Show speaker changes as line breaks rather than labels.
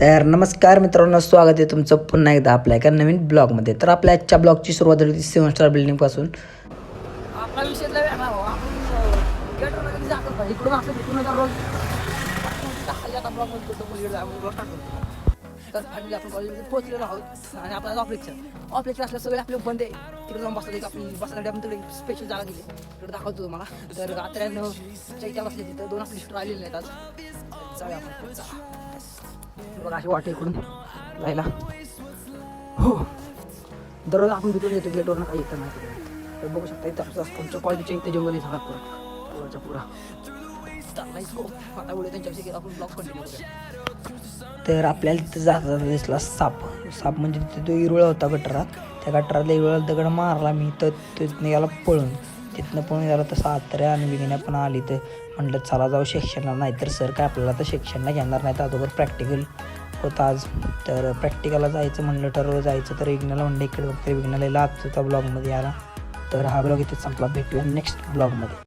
तर नमस्कार मित्रांनो, स्वागत आहे तुमचं पुन्हा एकदा आपल्या एका नवीन ब्लॉगमध्ये. तर आपल्या आजच्या ब्लॉगची सुरुवात झाली 7 स्टार बिल्डिंगपासून.
आपला विषय लय वेगळा हो. आपण थिएटरला कधी जातो का? इकडून असं इकडून आता रोज खाली आता ब्लॉग मध्ये करतो, मुलीकडे जाऊन ब्लॉग टाकतो. तर फायनली आपण कॉलेजमध्ये पोहोचलेलो आहोत आणि आपल्याला ऑफ लेक्चर असल्या सगळे आपले बंद आहे. तिकडे जाऊन बसतात. एक आपली बसण्यासाठी आपण तिकडे स्पेशल जागा दिली, तिकडे दाखवतो तुम्हाला. तर रात्र्यानं चैत्या बसले तिथं 2 आपले स्टोर आलेले नाहीत आज. जाऊया आपण. बघा अशी वाटे इकडून जायला. हो, दररोज आपण तिकडून येतो गेटवरनं, काही येतं नाही तिकडे. तर बघू शकता इथं तुमच्या कॉलेजच्या इथे जंगल आहे सगळा पुराचा पुरा चालला इसको. आता बोलू त्यांच्याविषयी आपण ब्लॉग कंटिन्यू करूया.
तर आपल्याला तिथं जाता दिसला साप म्हणजे तिथे तो इरुळा होता गटारात. त्या गटारातल्या इरुळाला दगड मारला मी, तर तिथनं याला तिथनं पळून याला तसं आत्र्या आणि विघ्न्या पण आली. तर म्हटलं चला जाऊ सेक्शनला, नाही तर सर काय आपल्याला तर सेक्शनला घेणार नाही. तर अगोदर प्रॅक्टिकल होतं आज, तर प्रॅक्टिकलला जायचं म्हणलं, ठरवलं जायचं. तर विघ्नाला म्हणलं इकडे बघते, विघ्नाला आज होता ब्लॉगमध्ये यायला. तर हा ब्लॉग इथे संपला. भेटूया नेक्स्ट ब्लॉगमध्ये.